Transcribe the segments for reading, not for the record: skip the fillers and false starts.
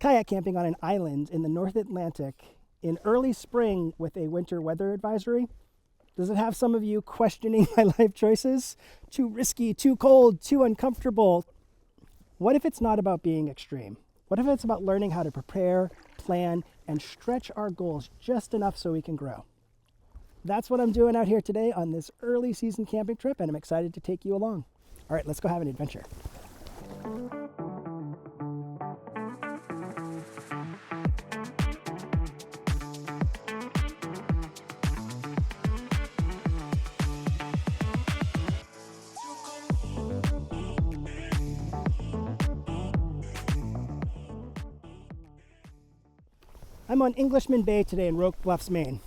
kayak camping on an island in the North Atlantic in early spring with a winter weather advisory. Does it have some of you questioning my life choices? Too risky, too cold, too uncomfortable. What if it's not about being extreme? What if it's about learning how to prepare, plan, and stretch our goals just enough so we can grow? That's what I'm doing out here today on this early season camping trip, and I'm excited to take you along. All right, let's go have an adventure. I'm on Englishman Bay today in Roque, Bluffs, Maine.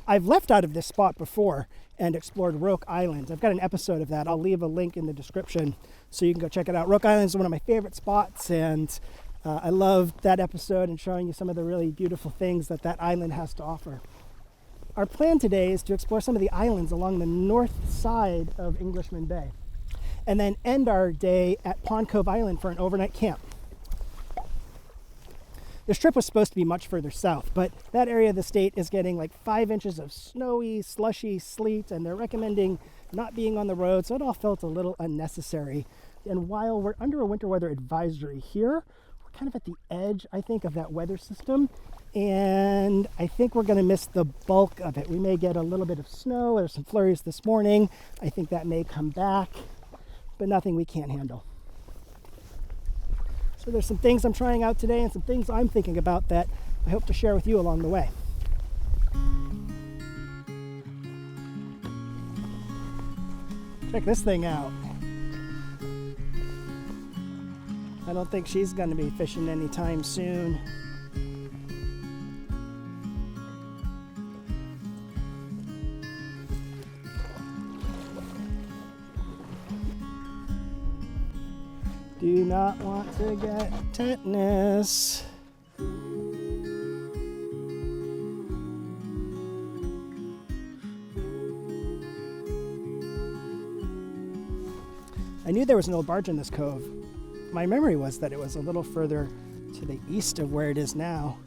I've left out of this spot before and explored Roque Island. I've got an episode of that. I'll leave a link in the description so you can go check it out. Roque Island is one of my favorite spots, and I love that episode and showing you some of the really beautiful things that island has to offer. Our plan today is to explore some of the islands along the north side of Englishman Bay and then end our day at Pond Cove Island for an overnight camp. This trip was supposed to be much further south, but that area of the state is getting like 5 inches of snowy, slushy sleet, and they're recommending not being on the road, so it all felt a little unnecessary. And while we're under a winter weather advisory here, we're kind of at the edge, I think, of that weather system, and I think we're going to miss the bulk of it. We may get a little bit of snow. There's some flurries this morning. I think that may come back, but nothing we can't handle. So there's some things I'm trying out today and some things I'm thinking about that I hope to share with you along the way. Check this thing out. I don't think she's going to be fishing anytime soon. Do not want to get tetanus. I knew there was an old barge in this cove. My memory was that it was a little further to the east of where it is now.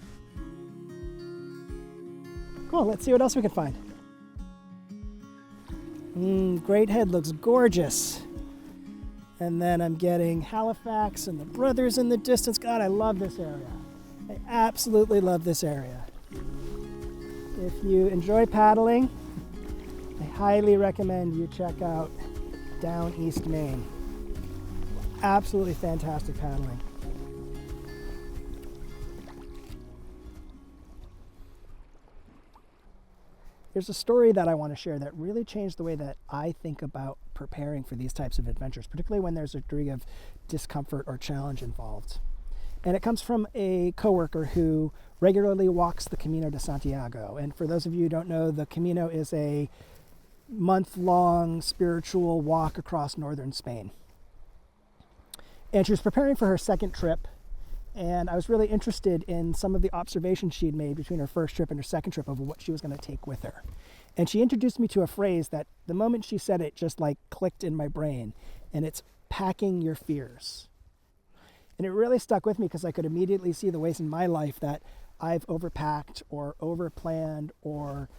Cool, let's see what else we can find. Great Head looks gorgeous. And then I'm getting Halifax and the Brothers in the distance. God, I love this area. I absolutely love this area. If you enjoy paddling, I highly recommend you check out Downeast Maine. Absolutely fantastic paddling. There's a story that I want to share that really changed the way that I think about preparing for these types of adventures, particularly when there's a degree of discomfort or challenge involved. And it comes from a coworker who regularly walks the Camino de Santiago. And for those of you who don't know, the Camino is a month-long spiritual walk across northern Spain. And she was preparing for her second trip, and I was really interested in some of the observations she had made between her first trip and her second trip of what she was going to take with her. And she introduced me to a phrase that the moment she said it just like clicked in my brain, and it's packing your fears. And it really stuck with me because I could immediately see the ways in my life that I've overpacked or overplanned or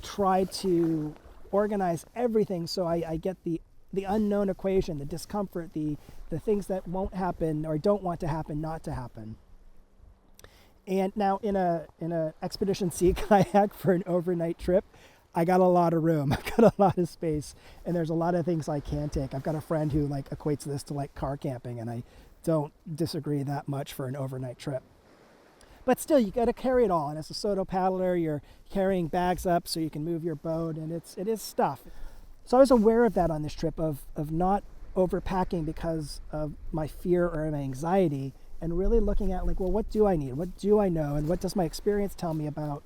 tried to organize everything so I get the unknown equation, the discomfort, the things that won't happen or don't want to happen, not to happen. And now in a Expedition Sea kayak for an overnight trip, I got a lot of room. I've got a lot of space, and there's a lot of things I can take. I've got a friend who like equates this to like car camping, and I don't disagree that much for an overnight trip. But still, you got to carry it all. And as a solo paddler, you're carrying bags up so you can move your boat, and it is stuff. So I was aware of that on this trip of not overpacking because of my fear or my anxiety, and really looking at like, well, what do I need? What do I know? And what does my experience tell me about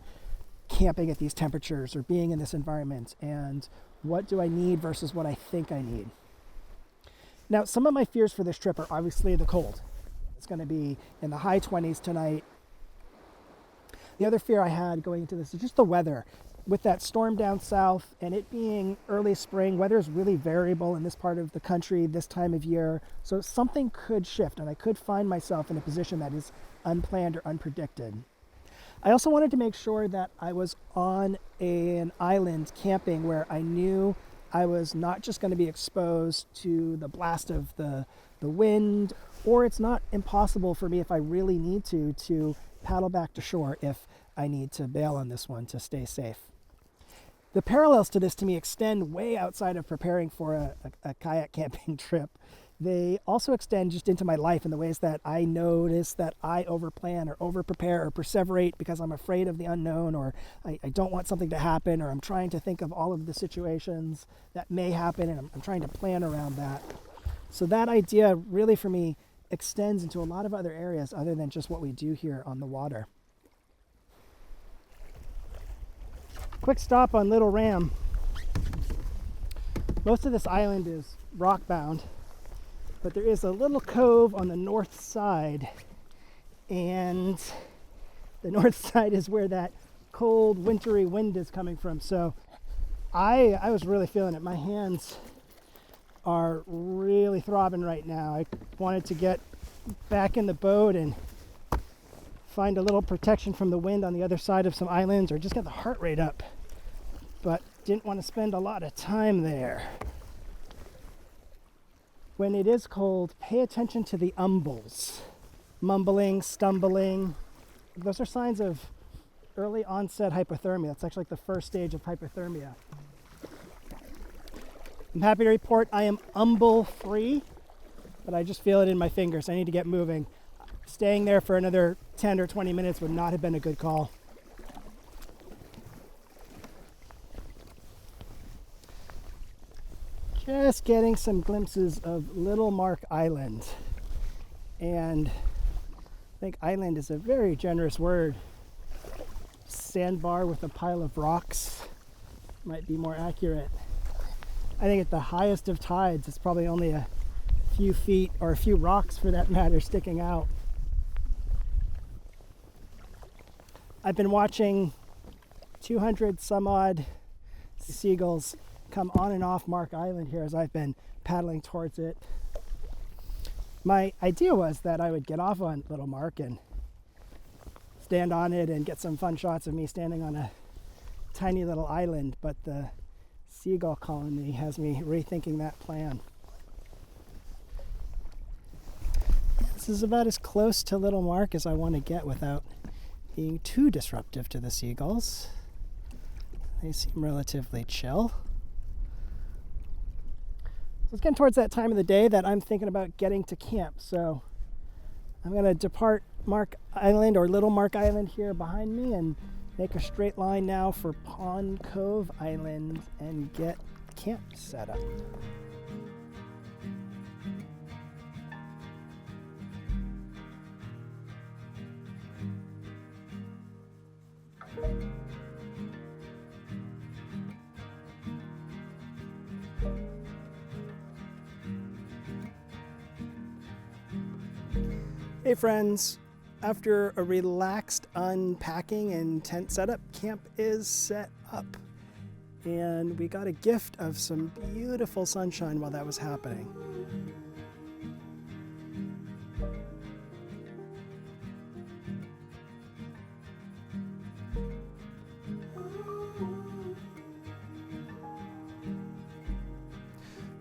camping at these temperatures or being in this environment? And what do I need versus what I think I need? Now, some of my fears for this trip are obviously the cold. It's going to be in the high 20s tonight. The other fear I had going into this is just the weather. With that storm down south and it being early spring, weather is really variable in this part of the country this time of year. So something could shift and I could find myself in a position that is unplanned or unpredicted. I also wanted to make sure that I was on an island camping where I knew I was not just going to be exposed to the blast of the wind, or it's not impossible for me if I really need to paddle back to shore if I need to bail on this one to stay safe. The parallels to this to me extend way outside of preparing for a kayak camping trip. They also extend just into my life in the ways that I notice that I overplan or overprepare or perseverate because I'm afraid of the unknown, or I don't want something to happen, or I'm trying to think of all of the situations that may happen and I'm trying to plan around that. So that idea really for me extends into a lot of other areas other than just what we do here on the water. Quick stop on Little Ram. Most of this island is rock bound, but there is a little cove on the north side, and the north side is where that cold wintry wind is coming from. So I was really feeling it. My hands are really throbbing right now. I wanted to get back in the boat and find a little protection from the wind on the other side of some islands, or just get the heart rate up, but didn't want to spend a lot of time there. When it is cold, pay attention to the umbles. Mumbling, stumbling. Those are signs of early onset hypothermia. It's actually like the first stage of hypothermia. I'm happy to report I am umble free, but I just feel it in my fingers. I need to get moving. Staying there for another 10 or 20 minutes would not have been a good call. Just getting some glimpses of Little Mark Island. And I think island is a very generous word. Sandbar with a pile of rocks might be more accurate. I think at the highest of tides, it's probably only a few feet, or a few rocks for that matter, sticking out. I've been watching 200 some odd seagulls come on and off Mark Island here as I've been paddling towards it. My idea was that I would get off on Little Mark and stand on it and get some fun shots of me standing on a tiny little island, but the seagull colony has me rethinking that plan. This is about as close to Little Mark as I want to get without being too disruptive to the seagulls. They seem relatively chill. So it's getting towards that time of the day that I'm thinking about getting to camp. So I'm going to depart Mark Island, or Little Mark Island here behind me, and make a straight line now for Pond Cove Island and get camp set up. Hey friends, after a relaxed unpacking and tent setup, camp is set up. And we got a gift of some beautiful sunshine while that was happening.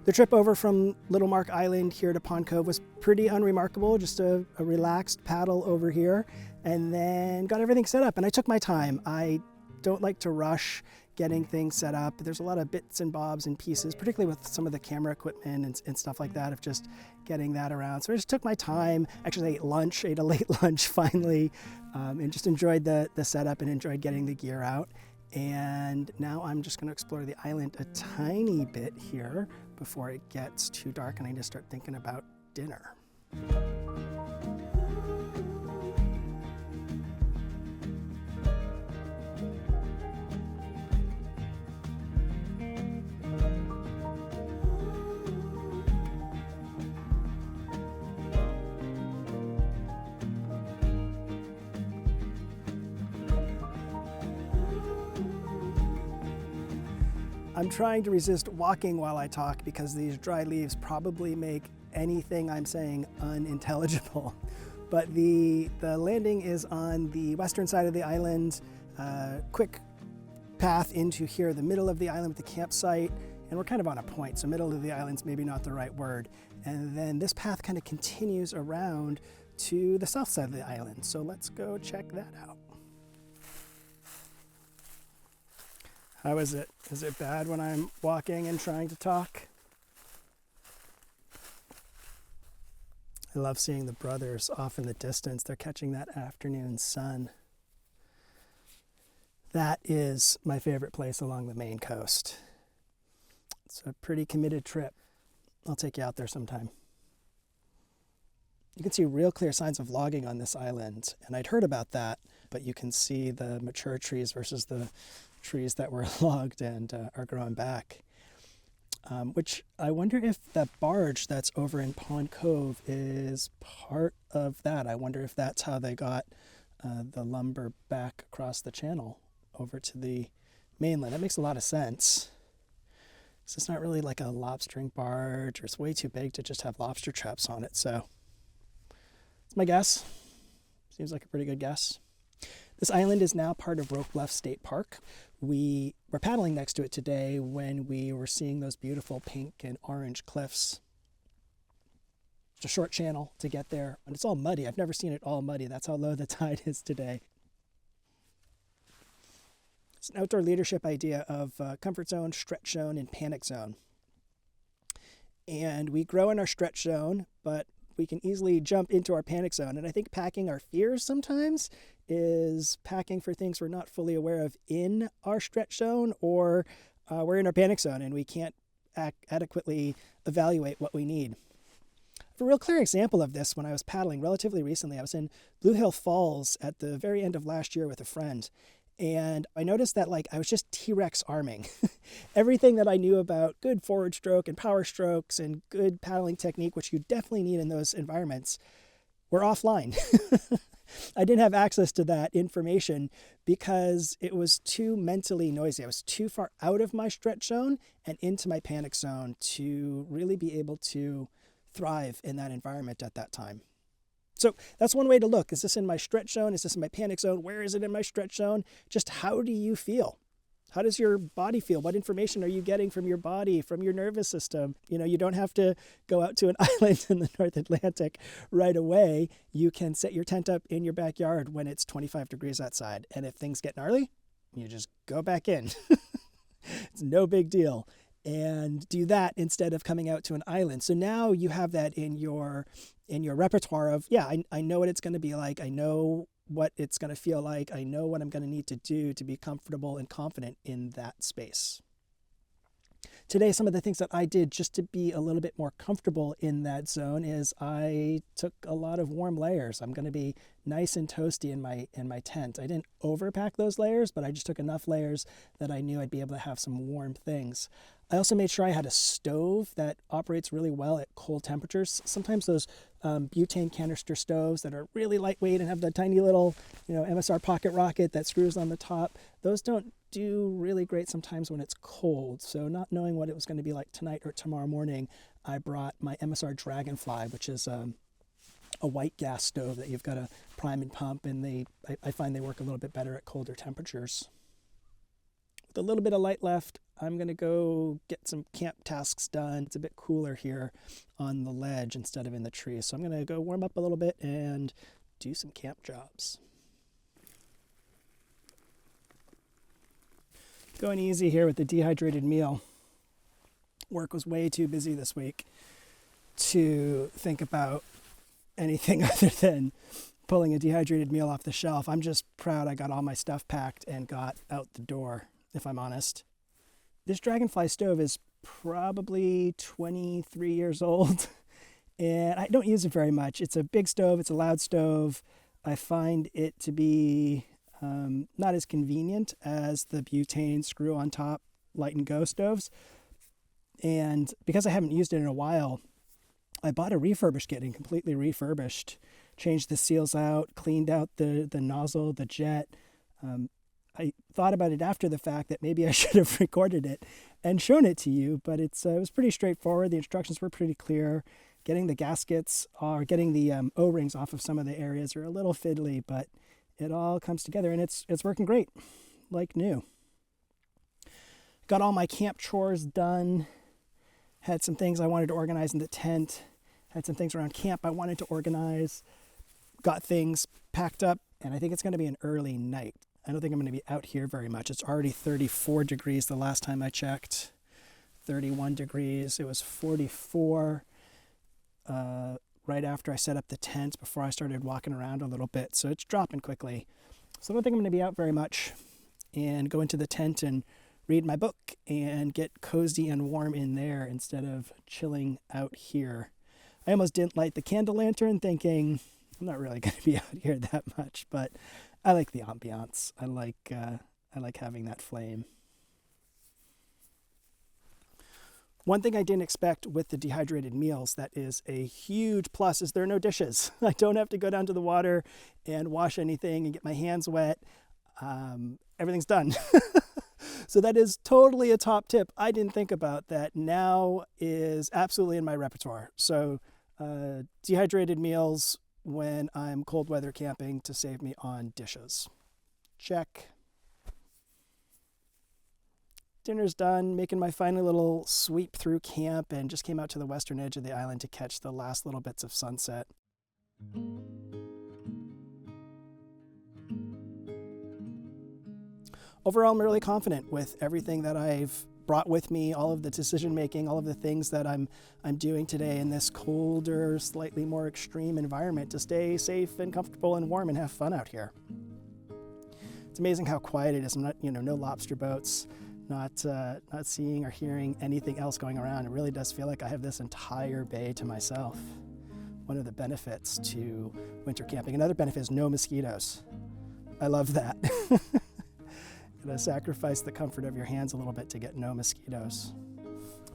The trip over from Little Mark Island here to Pond Cove was pretty unremarkable, just a relaxed paddle over here, and then got everything set up. And I took my time. I don't like to rush getting things set up. There's a lot of bits and bobs and pieces, particularly with some of the camera equipment and stuff like that, of just getting that around. So I just took my time. Actually ate a late lunch finally, and just enjoyed the setup and enjoyed getting the gear out. And now I'm just going to explore the island a tiny bit here before it gets too dark and I need to start thinking about dinner. I'm trying to resist walking while I talk because these dry leaves probably make anything I'm saying unintelligible. But the landing is on the western side of the island. Quick path into here, the middle of the island with the campsite, and we're kind of on a point, so middle of the island's maybe not the right word. And then this path kind of continues around to the south side of the island. So let's go check that out. How is it? Is it bad when I'm walking and trying to talk? I love seeing the brothers off in the distance. They're catching that afternoon sun. That is my favorite place along the Maine coast. It's a pretty committed trip. I'll take you out there sometime. You can see real clear signs of logging on this island, and I'd heard about that, but you can see the mature trees versus the trees that were logged and are growing back. Which I wonder if that barge that's over in Pond Cove is part of that. I wonder if that's how they got the lumber back across the channel over to the mainland. That makes a lot of sense. So it's not really like a lobstering barge, or it's way too big to just have lobster traps on it. So it's my guess. Seems like a pretty good guess. This island is now part of Roque Bluffs State Park. We were paddling next to it today when we were seeing those beautiful pink and orange cliffs. It's a short channel to get there, and it's all muddy. I've never seen it all muddy. That's how low the tide is today. It's an outdoor leadership idea of comfort zone, stretch zone, and panic zone. And we grow in our stretch zone, but we can easily jump into our panic zone. And I think packing our fears sometimes is packing for things we're not fully aware of in our stretch zone, or we're in our panic zone and we can't adequately evaluate what we need. A real clear example of this when I was paddling relatively recently. I was in Blue Hill Falls at the very end of last year with a friend. And I noticed that I was just T-Rex arming. Everything that I knew about good forward stroke and power strokes and good paddling technique, which you definitely need in those environments, were offline. I didn't have access to that information because it was too mentally noisy. I was too far out of my stretch zone and into my panic zone to really be able to thrive in that environment at that time. So that's one way to look. Is this in my stretch zone? Is this in my panic zone? Where is it in my stretch zone? Just how do you feel? How does your body feel? What information are you getting from your body, from your nervous system? You don't have to go out to an island in the North Atlantic right away. You can set your tent up in your backyard when it's 25 degrees outside. And if things get gnarly, you just go back in. It's no big deal. And do that instead of coming out to an island. So now you have that in your repertoire of, I know what it's going to be like. I know what it's going to feel like. I know what I'm going to need to do to be comfortable and confident in that space. Today, some of the things that I did just to be a little bit more comfortable in that zone is I took a lot of warm layers. I'm going to be nice and toasty in my tent. I didn't overpack those layers, but I just took enough layers that I knew I'd be able to have some warm things. I also made sure I had a stove that operates really well at cold temperatures. Sometimes those butane canister stoves that are really lightweight and have the tiny little, MSR pocket rocket that screws on the top, those don't do really great sometimes when it's cold. So not knowing what it was going to be like tonight or tomorrow morning, I brought my MSR Dragonfly, which is a white gas stove that you've got to prime and pump, and I find they work a little bit better at colder temperatures. With a little bit of light left, I'm going to go get some camp tasks done. It's a bit cooler here on the ledge instead of in the trees. So I'm going to go warm up a little bit and do some camp jobs. Going easy here with the dehydrated meal. Work was way too busy this week to think about anything other than pulling a dehydrated meal off the shelf. I'm just proud I got all my stuff packed and got out the door, if I'm honest. This Dragonfly stove is probably 23 years old, and I don't use it very much. It's a big stove. It's a loud stove. I find it to be not as convenient as the butane screw on top light and go stoves. And because I haven't used it in a while, I bought a refurbished kit and completely refurbished, changed the seals out, cleaned out the nozzle, the jet. I thought about it after the fact that maybe I should have recorded it and shown it to you, but it was pretty straightforward. The instructions were pretty clear. Getting the gaskets or getting the O-rings off of some of the areas are a little fiddly, but it all comes together and it's working great, like new. Got all my camp chores done. Had some things I wanted to organize in the tent. Had some things around camp I wanted to organize. Got things packed up, and I think it's going to be an early night. I don't think I'm going to be out here very much. It's already 34 degrees the last time I checked. 31 degrees. It was 44 right after I set up the tent before I started walking around a little bit. So it's dropping quickly. So I don't think I'm going to be out very much and go into the tent and read my book and get cozy and warm in there instead of chilling out here. I almost didn't light the candle lantern thinking I'm not really going to be out here that much, but I like the ambiance. I like having that flame. One thing I didn't expect with the dehydrated meals that is a huge plus is there are no dishes. I don't have to go down to the water and wash anything and get my hands wet. Everything's done. So that is totally a top tip. I didn't think about that. Now is absolutely in my repertoire. So dehydrated meals when I'm cold weather camping to save me on dishes. Check. Dinner's done, making my final little sweep through camp and just came out to the western edge of the island to catch the last little bits of sunset. Overall, I'm really confident with everything that I've brought with me, all of the decision making, all of the things that I'm doing today in this colder, slightly more extreme environment to stay safe and comfortable and warm and have fun out here. It's amazing how quiet it is. I'm not, no lobster boats. Not seeing or hearing anything else going around. It really does feel like I have this entire bay to myself. One of the benefits to winter camping. Another benefit is no mosquitoes. I love that. Gotta sacrifice the comfort of your hands a little bit to get no mosquitoes.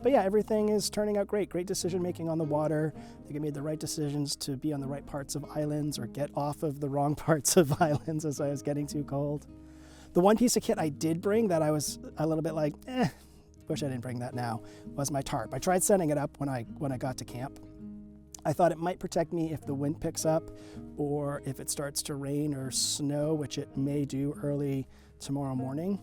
But yeah, everything is turning out great. Great decision making on the water. I think I made the right decisions to be on the right parts of islands or get off of the wrong parts of islands as I was getting too cold. The one piece of kit I did bring that I was a little bit like, wish I didn't bring that now, was my tarp. I tried setting it up when I got to camp. I thought it might protect me if the wind picks up or if it starts to rain or snow, which it may do early tomorrow morning.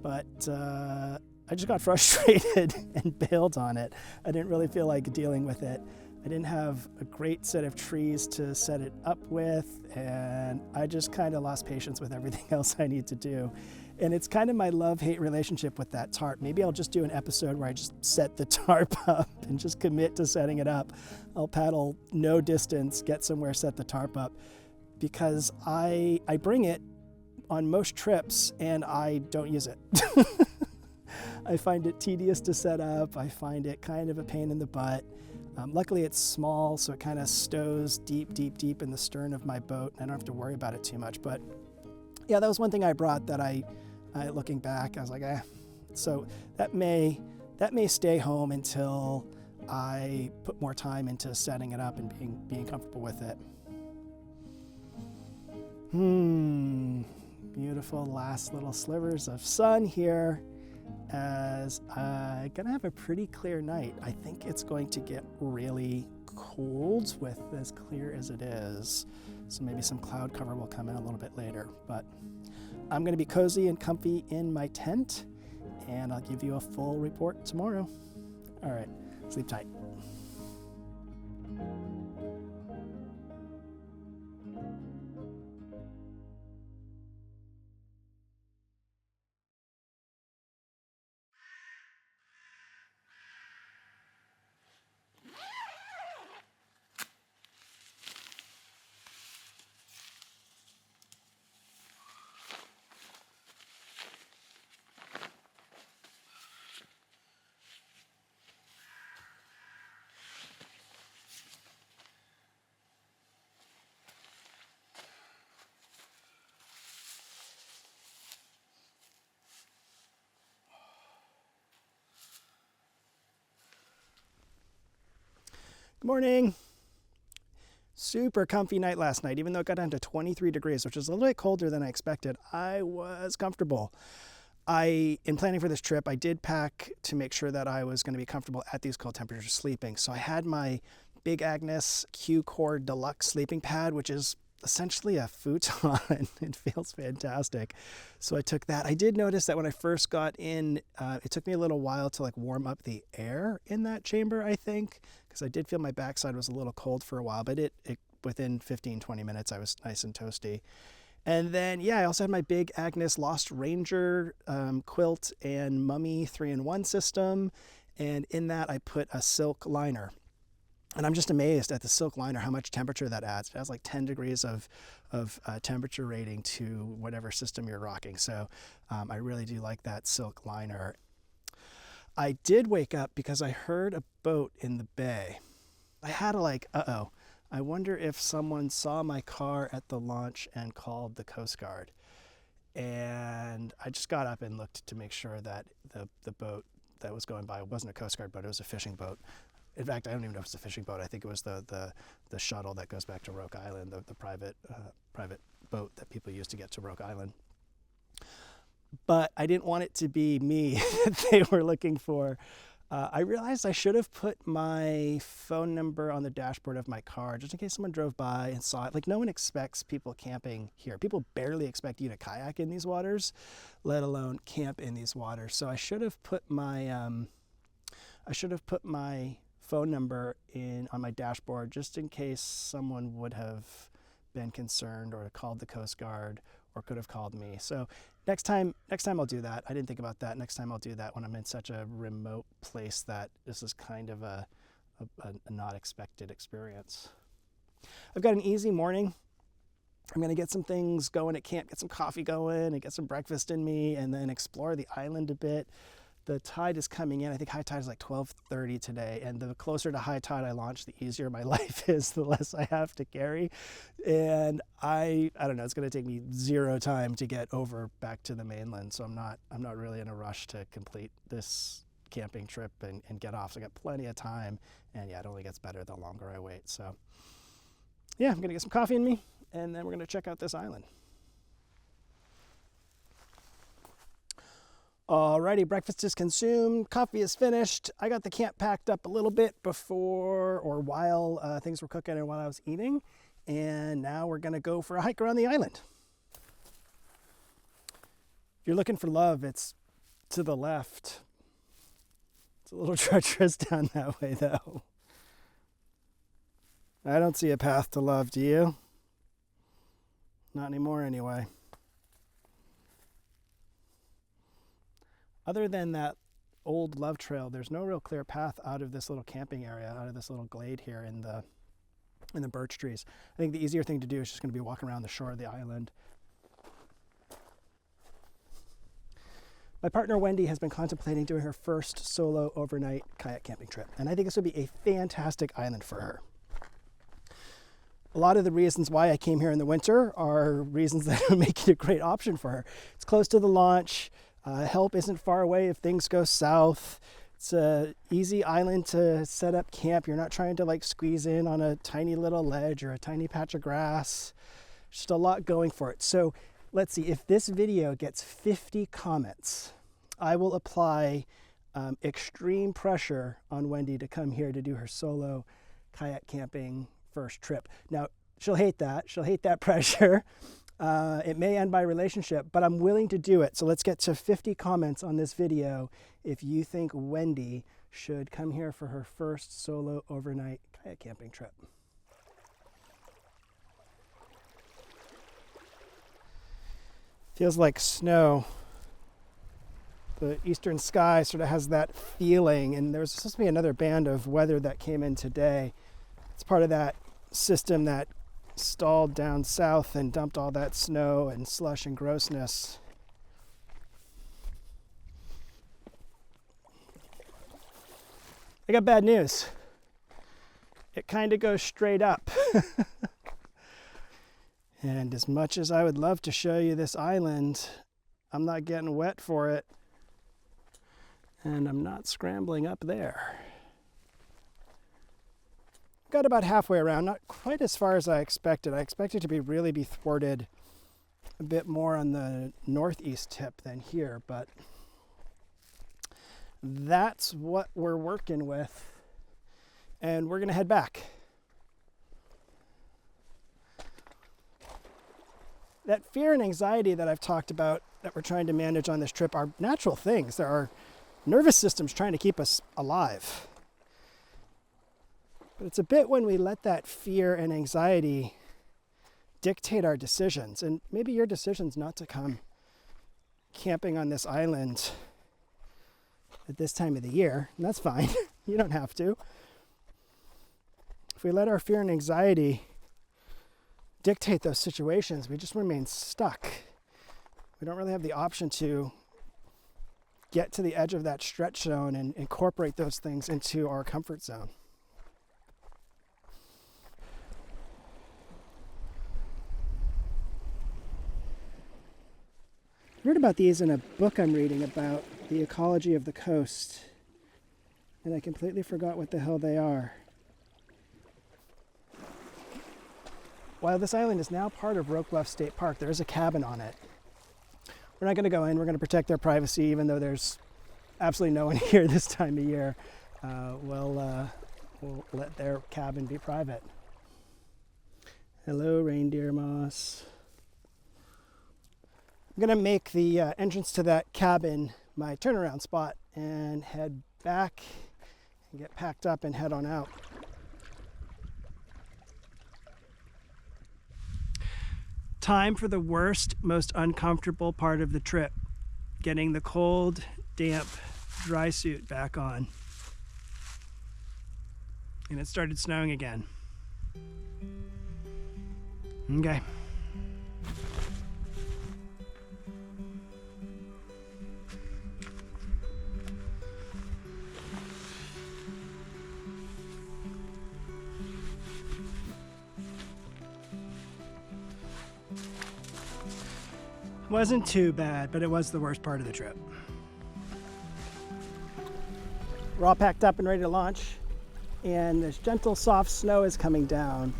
But I just got frustrated and bailed on it. I didn't really feel like dealing with it. I didn't have a great set of trees to set it up with, and I just kind of lost patience with everything else I need to do. And it's kind of my love-hate relationship with that tarp. Maybe I'll just do an episode where I just set the tarp up and just commit to setting it up. I'll paddle no distance, get somewhere, set the tarp up, because I bring it on most trips and I don't use it. I find it tedious to set up. I find it kind of a pain in the butt. Luckily it's small, so it kind of stows deep in the stern of my boat. I don't have to worry about it too much. But yeah, that was one thing I brought that I looking back, I was like, So that may stay home until I put more time into setting it up and being comfortable with it. Beautiful last little slivers of sun here as I'm gonna have a pretty clear night. I think it's going to get really cold with as clear as it is. So maybe some cloud cover will come in a little bit later, but I'm gonna be cozy and comfy in my tent and I'll give you a full report tomorrow. All right, sleep tight. Good morning. Super comfy night last night, even though it got down to 23 degrees, which is a little bit colder than I expected. I was comfortable. In planning for this trip, I did pack to make sure that I was going to be comfortable at these cold temperatures sleeping. So I had my Big Agnes Q-Core Deluxe sleeping pad, which is essentially a futon. It feels fantastic. So I took that. I did notice that when I first got in, it took me a little while to like warm up the air in that chamber, I think, because I did feel my backside was a little cold for a while, but it within 15-20 minutes I was nice and toasty. And then, yeah, I also had my Big Agnes Lost Ranger quilt and mummy 3-in-1 system. And in that I put a silk liner. And I'm just amazed at the silk liner, how much temperature that adds. It has like 10 degrees of temperature rating to whatever system you're rocking. So I really do like that silk liner. I did wake up because I heard a boat in the bay. I had a like, uh-oh, I wonder if someone saw my car at the launch and called the Coast Guard. And I just got up and looked to make sure that the boat that was going by wasn't a Coast Guard boat, it was a fishing boat. In fact, I don't even know if it's a fishing boat. I think it was the shuttle that goes back to Roque Island, the private boat that people use to get to Roque Island. But I didn't want it to be me that they were looking for. I realized I should have put my phone number on the dashboard of my car just in case someone drove by and saw it. Like, no one expects people camping here. People barely expect you to kayak in these waters, let alone camp in these waters. So I should have put my phone number on my dashboard just in case someone would have been concerned or called the Coast Guard or could have called me. So next time I'll do that. I didn't think about that. Next time I'll do that when I'm in such a remote place that this is kind of a not expected experience. I've got an easy morning. I'm going to get some things going at camp, get some coffee going and get some breakfast in me and then explore the island a bit. The tide is coming in. I think high tide is like 12:30 today. And the closer to high tide I launch, the easier my life is, the less I have to carry. And I don't know, it's going to take me 0 time to get over back to the mainland. So I'm not really in a rush to complete this camping trip and get off. So I got plenty of time. And yeah, it only gets better the longer I wait. So yeah, I'm going to get some coffee in me and then we're going to check out this island. Alrighty, breakfast is consumed, coffee is finished. I got the camp packed up a little bit before or while things were cooking and while I was eating. And now we're gonna go for a hike around the island. If you're looking for love, it's to the left. It's a little treacherous down that way though. I don't see a path to love, do you? Not anymore anyway. Other than that old love trail, there's no real clear path out of this little camping area, out of this little glade here in the birch trees. I think the easier thing to do is just going to be walking around the shore of the island. My partner Wendy has been contemplating doing her first solo overnight kayak camping trip, and I think this would be a fantastic island for her. A lot of the reasons why I came here in the winter are reasons that would make it a great option for her. It's close to the launch. Help isn't far away if things go south. It's an easy island to set up camp. You're not trying to like squeeze in on a tiny little ledge or a tiny patch of grass. Just a lot going for it. So let's see, if this video gets 50 comments, I will apply extreme pressure on Wendy to come here to do her solo kayak camping first trip. Now, she'll hate that. She'll hate that pressure. It may end my relationship, but I'm willing to do it. So let's get to 50 comments on this video if you think Wendy should come here for her first solo overnight kayak camping trip. Feels like snow. The eastern sky sort of has that feeling, and there's supposed to be another band of weather that came in today. It's part of that system that stalled down south and dumped all that snow and slush and grossness. I got bad news. It kind of goes straight up. And as much as I would love to show you this island, I'm not getting wet for it. And I'm not scrambling up there. Got about halfway around, not quite as far as I expected. I expected to really be thwarted a bit more on the northeast tip than here, but that's what we're working with. And we're gonna head back. that fear and anxiety that I've talked about that we're trying to manage on this trip are natural things. There are nervous systems trying to keep us alive. But it's a bit when we let that fear and anxiety dictate our decisions. And maybe your decision's not to come camping on this island at this time of the year, and that's fine. You don't have to. If we let our fear and anxiety dictate those situations, we just remain stuck. We don't really have the option to get to the edge of that stretch zone and incorporate those things into our comfort zone. I read about these in a book I'm reading about the ecology of the coast, and I completely forgot what the hell they are. While this island is now part of Roque Bluffs State Park, there is a cabin on it. We're not going to go in. We're going to protect their privacy, even though there's absolutely no one here this time of year. We'll let their cabin be private. Hello, reindeer moss. I'm going to make the entrance to that cabin my turnaround spot and head back and get packed up and head on out. Time for the worst, most uncomfortable part of the trip, getting the cold, damp, dry suit back on. And it started snowing again. Okay. Wasn't too bad, but it was the worst part of the trip. We're all packed up and ready to launch, and this gentle, soft snow is coming down,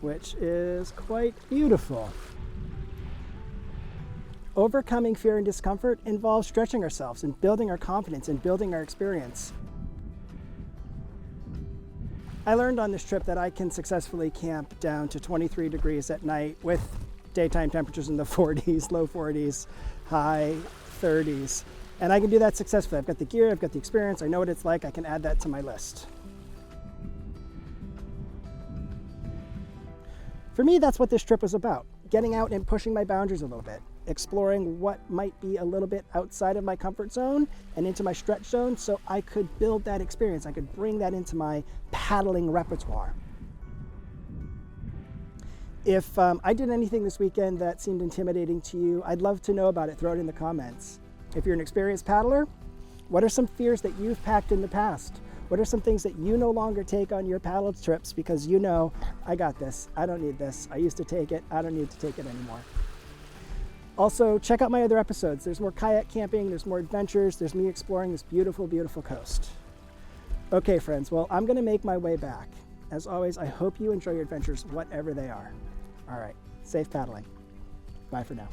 which is quite beautiful. Overcoming fear and discomfort involves stretching ourselves and building our confidence and building our experience. I learned on this trip that I can successfully camp down to 23 degrees at night with daytime temperatures in the 40s, low 40s, high 30s. And I can do that successfully. I've got the gear, I've got the experience, I know what it's like, I can add that to my list. For me, that's what this trip was about. Getting out and pushing my boundaries a little bit, exploring what might be a little bit outside of my comfort zone and into my stretch zone so I could build that experience. I could bring that into my paddling repertoire. If I did anything this weekend that seemed intimidating to you, I'd love to know about it. Throw it in the comments. If you're an experienced paddler, what are some fears that you've packed in the past? What are some things that you no longer take on your paddle trips because you know, I got this, I don't need this, I used to take it, I don't need to take it anymore. Also, check out my other episodes. There's more kayak camping, there's more adventures, there's me exploring this beautiful, beautiful coast. Okay, friends, well, I'm gonna make my way back. As always, I hope you enjoy your adventures, whatever they are. All right, safe paddling. Bye for now.